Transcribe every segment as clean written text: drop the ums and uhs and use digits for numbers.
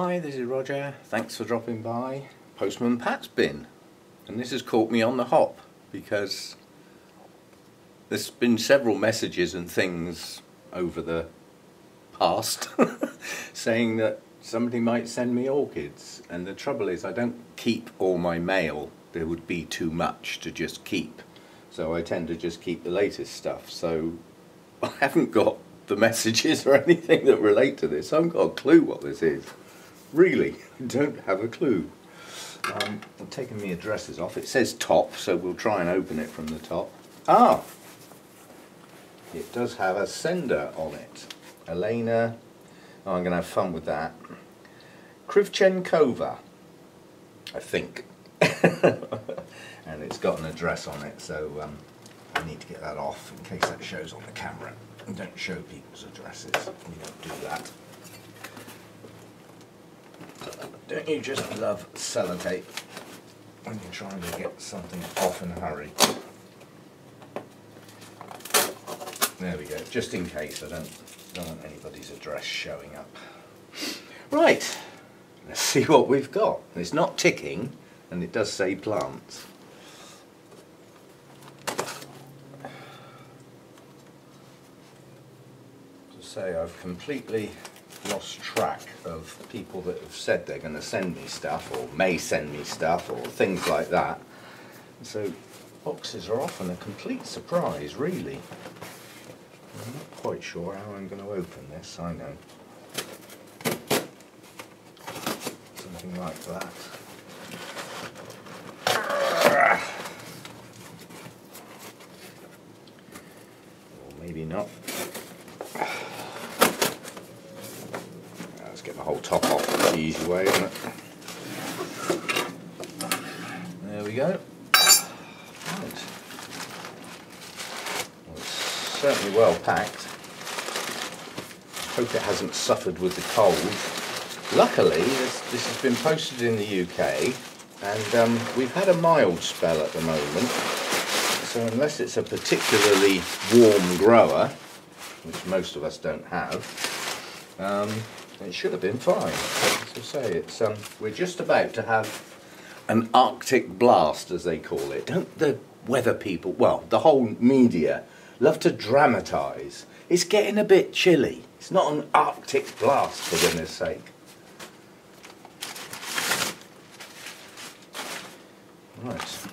Hi, this is Roger. Thanks for dropping by. Postman Pat's bin. And this has caught me on the hop because there's been several messages and things over the past saying that somebody might send me orchids, and the trouble is I don't keep all my mail. There would be too much to just keep, so I tend to just keep the latest stuff. So I haven't got the messages or anything that relate to this. I haven't got a clue what this is. Really, I don't have a clue. I'm taking the addresses off. It says top, so we'll try and open it from the top. Ah! It does have a sender on it. Elena. Oh, I'm going to have fun with that. Krivchenkova, I think. And it's got an address on it, so I need to get that off in case that shows on the camera. And don't show people's addresses. We don't do that. Don't you just love sellotape when you're trying to get something off in a hurry? There we go, just in case. I don't want anybody's address showing up. Right, let's see what we've got. It's not ticking, and it does say plants. To say, I've completely lost track of people that have said they're going to send me stuff, or may send me stuff, or things like that. So boxes are often a complete surprise, really. I'm not quite sure how I'm going to open this, I know. Something like that. Or maybe not. Let's get the whole top off. That's the easy way, isn't it? There we go. Right. Well, it's certainly well packed. Hope it hasn't suffered with the cold. Luckily, this has been posted in the UK, and we've had a mild spell at the moment. So unless it's a particularly warm grower, which most of us don't have, it should have been fine. As I say, it's we're just about to have an Arctic blast, as they call it. Don't the weather people, well, the whole media, love to dramatise? It's getting a bit chilly. It's not an Arctic blast, for goodness sake. Right.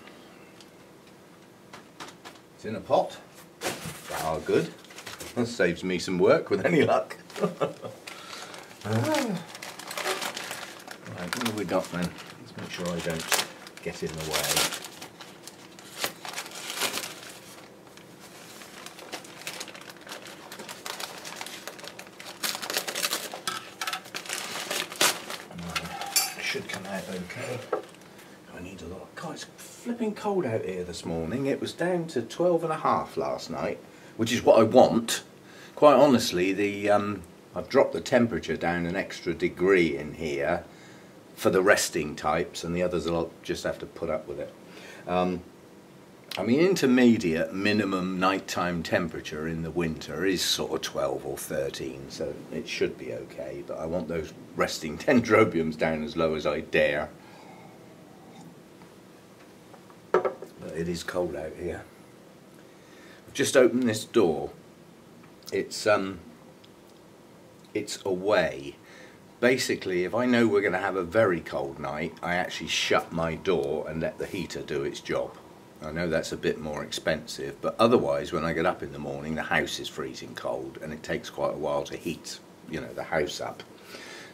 It's in a pot. Ah, good. That saves me some work with any luck. Right, what have we got then? Let's make sure I don't get in the way. It should come out okay. I need a lot. God, it's flipping cold out here this morning. It was down to 12.5 last night, which is what I want. Quite honestly, I've dropped the temperature down an extra degree in here for the resting types, and the others will just have to put up with it. I mean, intermediate minimum nighttime temperature in the winter is sort of 12 or 13, so it should be okay, but I want those resting dendrobiums down as low as I dare. But it is cold out here. I've just opened this door. It's away. Basically, if I know we're going to have a very cold night, I actually shut my door and let the heater do its job. I know that's a bit more expensive, but otherwise when I get up in the morning the house is freezing cold, and it takes quite a while to heat, you know, the house up.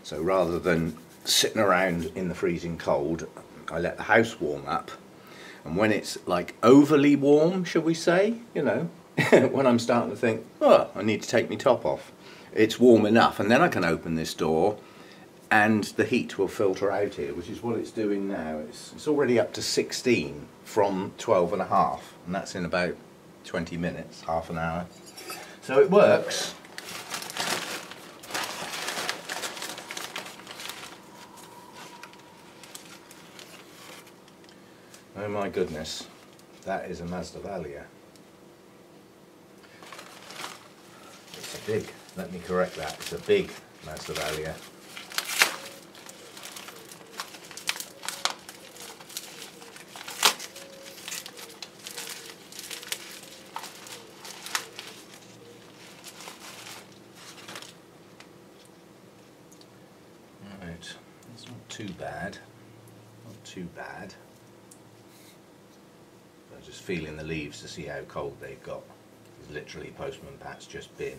So rather than sitting around in the freezing cold, I let the house warm up, and when it's like overly warm, shall we say, you know, when I'm starting to think, oh, I need to take my top off, it's warm enough, and then I can open this door and the heat will filter out here, which is what it's doing now. It's already up to 16 from 12.5, and that's in about 20 minutes, half an hour. So it works. Oh my goodness, that is a Masdevallia. It's a big, let me correct that, it's a big Masdevallia. too bad. Not too bad. I'm just feeling the leaves to see how cold they've got. It's literally Postman Pat's just been.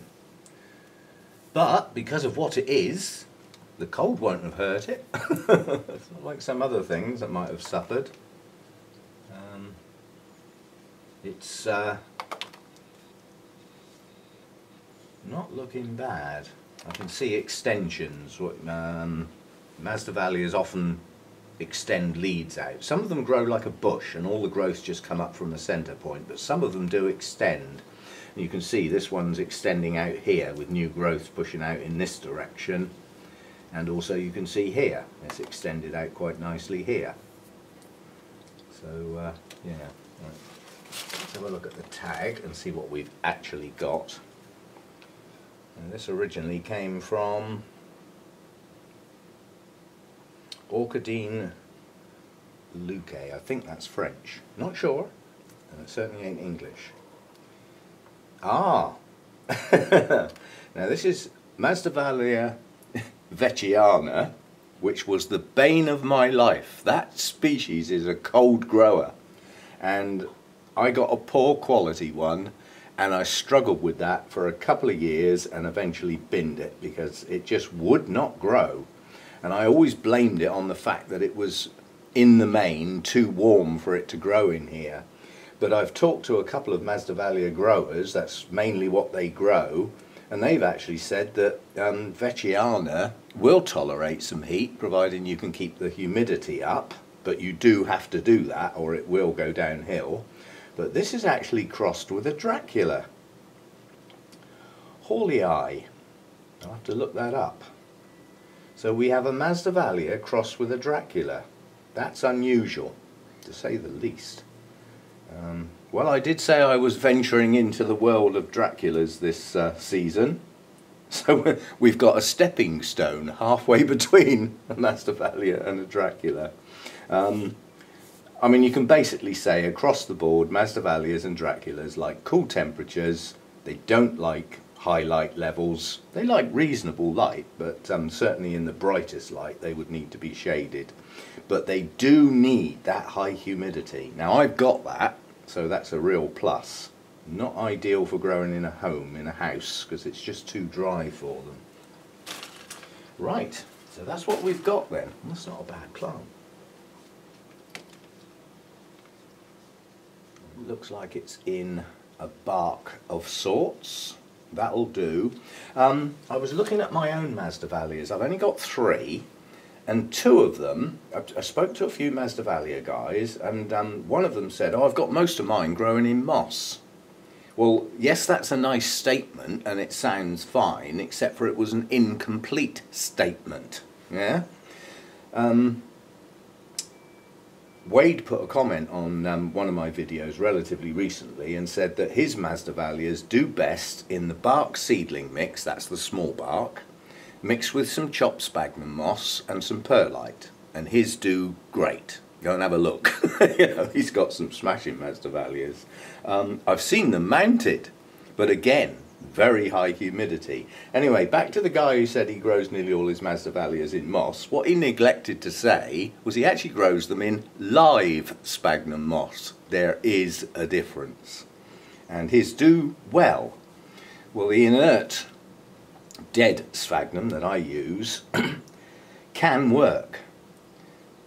But because of what it is, the cold won't have hurt it. It's not like some other things that might have suffered. It's not looking bad. I can see extensions. Masdevallias often extend leads out. Some of them grow like a bush and all the growths just come up from the centre point, but some of them do extend. And you can see this one's extending out here with new growths pushing out in this direction, and also you can see here it's extended out quite nicely here. So yeah, right. Let's have a look at the tag and see what we've actually got. And this originally came from Orchid Luque. I think that's French. Not sure, and it certainly ain't English. Ah! Now this is Masdevallia vechiana, which was the bane of my life. That species is a cold grower, and I got a poor quality one, and I struggled with that for a couple of years and eventually binned it because it just would not grow. And I always blamed it on the fact that it was in the main too warm for it to grow in here. But I've talked to a couple of Masdevallia growers, that's mainly what they grow, and they've actually said that vechiana will tolerate some heat providing you can keep the humidity up, but you do have to do that or it will go downhill. But this is actually crossed with a Dracula. Hawley eye. I'll have to look that up. So we have a Masdevallia crossed with a Dracula. That's unusual, to say the least. Well, I did say I was venturing into the world of Draculas this season. So we've got a stepping stone halfway between a Masdevallia and a Dracula. I mean, you can basically say across the board, Masdevallias and Draculas like cool temperatures. They don't like high light levels. They like reasonable light, but certainly in the brightest light they would need to be shaded. But they do need that high humidity. Now I've got that, so that's a real plus. Not ideal for growing in a home, in a house, because it's just too dry for them. Right, so that's what we've got then. That's not a bad plant. Looks like it's in a bark of sorts. That'll do. I was looking at my own Masdevallias. I've only got 3, and 2 of them, I spoke to a few Masdevallia guys, and one of them said, oh, I've got most of mine growing in moss. Well, yes, that's a nice statement, and it sounds fine, except for it was an incomplete statement. Yeah? Wade put a comment on one of my videos relatively recently and said that his Masdevallias do best in the bark seedling mix, that's the small bark, mixed with some chopped sphagnum moss and some perlite, and his do great. Go and have a look. You know, he's got some smashing Masdevallias. I've seen them mounted, but again, very high humidity. Anyway, back to the guy who said he grows nearly all his Masdevallias in moss. What he neglected to say was he actually grows them in live sphagnum moss. There is a difference. And his do well. Well, the inert dead sphagnum that I use can work.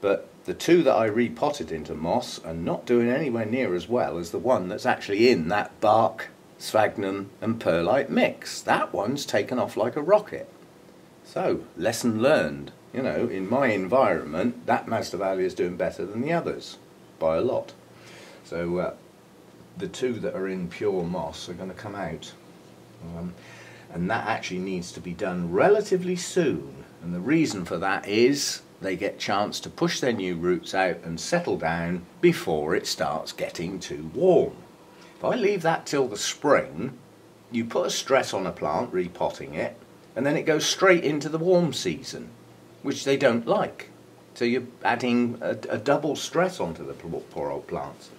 But the 2 that I repotted into moss are not doing anywhere near as well as the one that's actually in that bark sphagnum and perlite mix. That one's taken off like a rocket. So, lesson learned. You know, in my environment, that Masdevallia is doing better than the others by a lot. So, the 2 that are in pure moss are going to come out. And that actually needs to be done relatively soon. And the reason for that is they get a chance to push their new roots out and settle down before it starts getting too warm. If I leave that till the spring, you put a stress on a plant, repotting it, and then it goes straight into the warm season, which they don't like. So you're adding a double stress onto the poor old plants.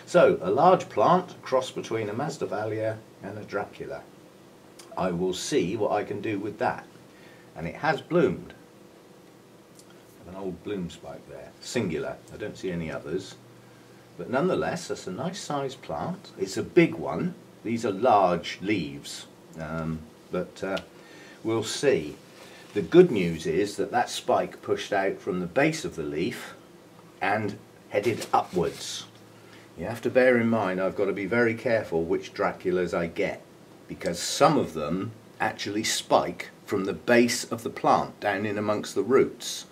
So, a large plant, cross between a Masdevallia and a Dracula. I will see what I can do with that. And it has bloomed. Have an old bloom spike there, singular. I don't see any others. But nonetheless, that's a nice sized plant. It's a big one. These are large leaves, but we'll see. The good news is that that spike pushed out from the base of the leaf and headed upwards. You have to bear in mind I've got to be very careful which Draculas I get, because some of them actually spike from the base of the plant down in amongst the roots.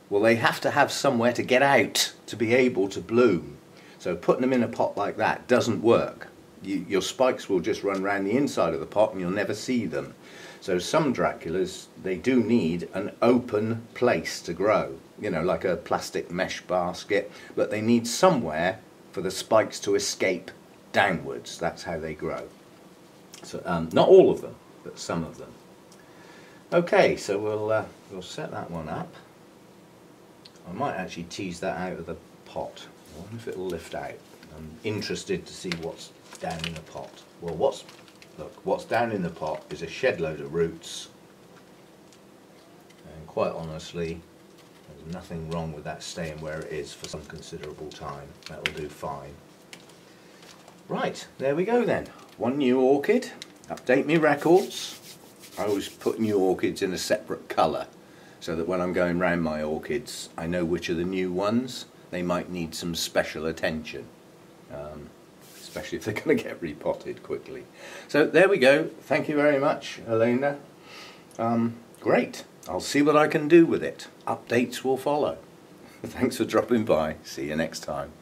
Well, they have to have somewhere to get out to be able to bloom. So putting them in a pot like that doesn't work. Your spikes will just run around the inside of the pot and you'll never see them. So some Draculas, they do need an open place to grow, you know, like a plastic mesh basket, but they need somewhere for the spikes to escape downwards. That's how they grow. So not all of them, but some of them. Okay, so we'll set that one up. I might actually tease that out of the pot. I wonder if it'll lift out. I'm interested to see what's down in the pot. Well, what's down in the pot is a shed load of roots, and quite honestly there's nothing wrong with that staying where it is for some considerable time. That'll do fine. Right, there we go then. One new orchid. Update me records. I always put new orchids in a separate colour so that when I'm going round my orchids I know which are the new ones. They might need some special attention, especially if they're going to get repotted quickly. So there we go. Thank you very much, Elena. Great. I'll see what I can do with it. Updates will follow. Thanks for dropping by. See you next time.